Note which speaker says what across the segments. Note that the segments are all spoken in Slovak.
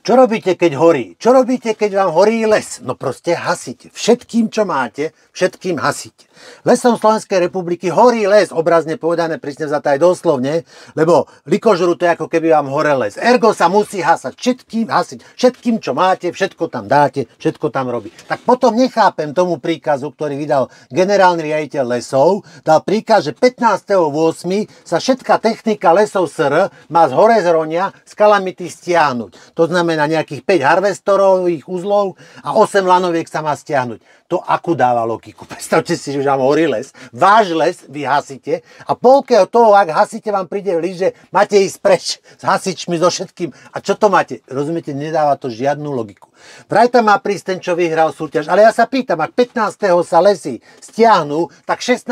Speaker 1: Čo robíte, keď horí? Čo robíte, keď vám horí les? No proste hasíte. Všetkým, čo máte, všetkým hasíte. Lesom Slovenskej republiky horí les, obrazne povedané, prísne vzaté aj doslovne, lebo likožru to je ako keby vám horel les. Ergo sa musí hasiť. Všetkým, čo máte, všetko tam dáte, všetko tam robí. Tak potom nechápem tomu príkazu, ktorý vydal generálny riaditeľ lesov, dal príkaz, že 15.8. sa všetká technika lesov SR má z Horezronia z kalamity stiahnuť. To znamená nejakých 5 harvestorových uzlov a 8 lanoviek sa má stiahnuť. To akú dáva logiku? Predstavte si, že vám horí les. Váš les vy hasíte a polke od toho, ak hasíte, vám príde list, že máte ísť preč s hasičmi, so všetkým. A čo to máte? Rozumiete, nedáva to žiadnu logiku. Vraj tam má prísť ten, čo vyhral súťaž. Ale ja sa pýtam, ak 15. sa lesy stiahnu, tak 16.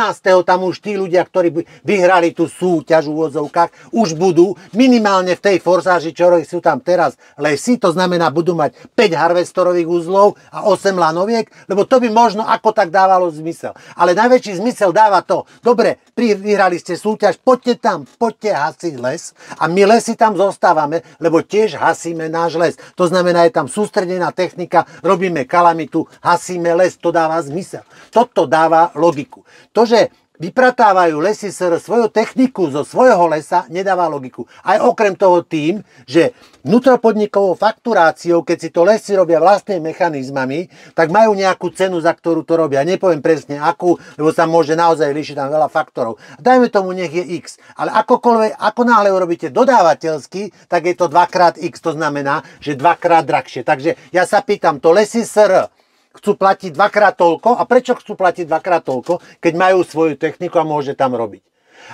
Speaker 1: tam už tí ľudia, ktorí vyhrali tú súťaž v úvodzovkách, už budú minimálne v tej forsáži, čo sú tam teraz lesy. To znamená, budú mať 5 harvestorových uzlov a 8 lanoviek, lebo to by možno ako tak dávalo zmysel. Ale najväčší zmysel dáva to, dobre, vyhrali ste súťaž, poďte tam, poďte hasiť les a my lesy tam zostávame, lebo tiež hasíme náš les. To znamená, je tam sústredená technika, robíme kalamitu, hasíme les, to dáva zmysel. Toto dáva logiku. To, že vypratávajú lesy SR svoju techniku zo svojho lesa, nedáva logiku. Aj okrem toho tým, že vnútropodnikovou fakturáciou, keď si to lesy robia vlastnými mechanizmami, tak majú nejakú cenu, za ktorú to robia. Nepoviem presne akú, lebo sa môže naozaj líšiť tam veľa faktorov. Dajme tomu, nech je X. Ale akokoľvek, ako náhle urobíte dodávateľsky, tak je to 2x. To znamená, že 2x drahšie. Takže ja sa pýtam, to lesy SR chcú platiť 2x toľko. A prečo chcú platiť 2x toľko, keď majú svoju techniku a môže tam robiť?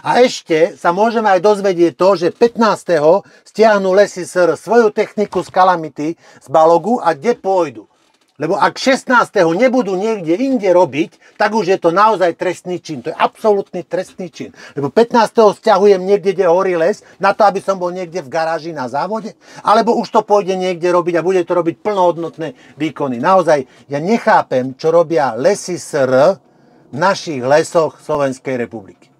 Speaker 1: A ešte sa môžeme aj dozvedieť to, že 15. stiahnu lesy SR svoju techniku z kalamity, z Balogu a kde pôjdu. Lebo ak 16. nebudú niekde inde robiť, tak už je to naozaj trestný čin. To je absolútny trestný čin. Lebo 15. stiahujem niekde, kde horí les, na to, aby som bol niekde v garáži na závode, alebo už to pôjde niekde robiť a bude to robiť plnohodnotné výkony. Naozaj, ja nechápem, čo robia lesy SR v našich lesoch Slovenskej republiky.